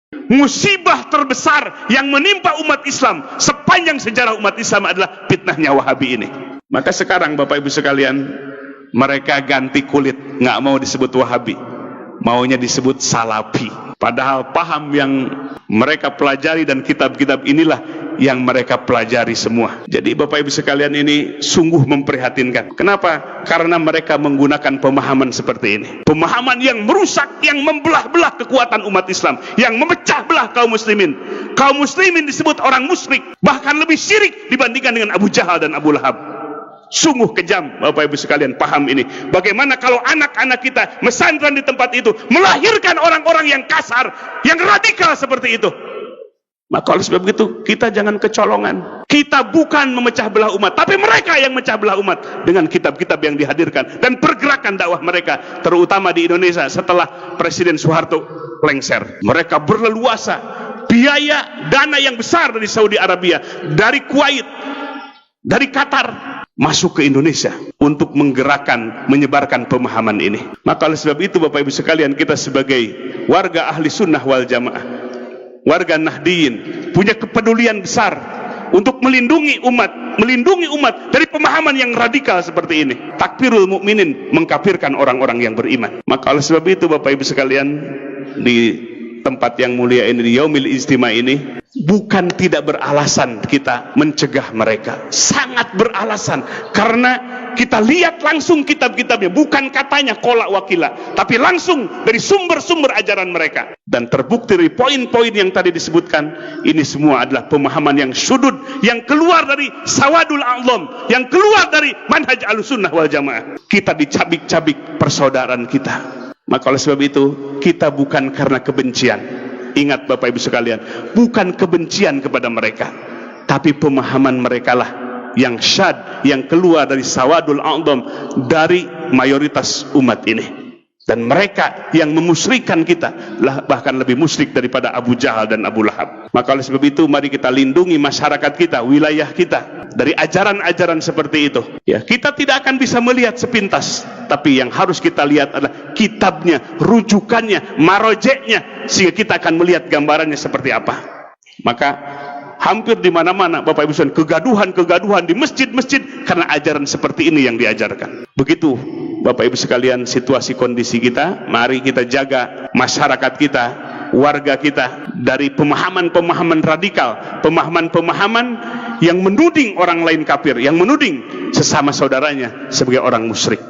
Musibah terbesar yang menimpa umat Islam sepanjang sejarah umat Islam adalah fitnahnya Wahabi ini. Maka sekarang Bapak Ibu sekalian, mereka ganti kulit, nggak mau disebut Wahabi, maunya disebut Salafi. Padahal paham yang mereka pelajari dan kitab-kitab inilah yang mereka pelajari semua. Jadi Bapak Ibu sekalian, ini sungguh memprihatinkan. Kenapa? Karena mereka menggunakan pemahaman seperti ini. Pemahaman yang merusak, yang membelah-belah kekuatan umat Islam, yang memecah belah kaum muslimin. Kaum muslimin disebut orang musyrik, bahkan lebih syirik dibandingkan dengan Abu Jahal dan Abu Lahab. Sungguh kejam Bapak Ibu sekalian, paham ini. Bagaimana kalau anak-anak kita mesantren di tempat itu melahirkan orang-orang yang kasar, yang radikal seperti itu. Maka oleh sebab itu kita jangan kecolongan. Kita bukan memecah belah umat, tapi mereka yang memecah belah umat dengan kitab-kitab yang dihadirkan dan pergerakan dakwah mereka, terutama di Indonesia setelah Presiden Soeharto lengser. Mereka berleluasa, biaya dana yang besar dari Saudi Arabia, dari Kuwait, dari Qatar masuk ke Indonesia untuk menggerakkan, menyebarkan pemahaman ini. Maka oleh sebab itu Bapak Ibu sekalian, kita sebagai warga ahli sunnah wal jamaah, warga Nahdiyin, punya kepedulian besar untuk melindungi umat dari pemahaman yang radikal seperti ini. Takfirul mukminin, mengkafirkan orang-orang yang beriman. Maka oleh sebab itu Bapak Ibu sekalian, di tempat yang mulia ini, di Yaumil Ijtima ini, bukan tidak beralasan kita mencegah mereka, sangat beralasan, karena kita lihat langsung kitab-kitabnya, bukan katanya kolak wakila, tapi langsung dari sumber-sumber ajaran mereka. Dan terbukti dari poin-poin yang tadi disebutkan, ini semua adalah pemahaman yang syudud, yang keluar dari sawadul a'lam, yang keluar dari manhaj Ahlussunnah wal Jamaah. Kita dicabik-cabik persaudaraan kita. Maka oleh sebab itu, kita bukan karena kebencian. Ingat Bapak Ibu sekalian, bukan kebencian kepada mereka, tapi pemahaman mereka lah yang syad, yang keluar dari sawadul a'dham, dari mayoritas umat ini. Dan mereka yang memusyrikan kita lah, bahkan lebih musyrik daripada Abu Jahal dan Abu Lahab. Maka oleh sebab itu, mari kita lindungi masyarakat kita, wilayah kita, dari ajaran-ajaran seperti itu. Ya, kita tidak akan bisa melihat sepintas, tapi yang harus kita lihat adalah kitabnya, rujukannya, marojeknya, sehingga kita akan melihat gambarannya seperti apa. Maka hampir di mana-mana Bapak Ibu sekalian, kegaduhan di masjid-masjid karena ajaran seperti ini yang diajarkan. Begitu Bapak Ibu sekalian situasi kondisi kita. Mari kita jaga masyarakat kita, warga kita dari pemahaman-pemahaman radikal, pemahaman-pemahaman yang menuding orang lain kafir, yang menuding sesama saudaranya sebagai orang musyrik.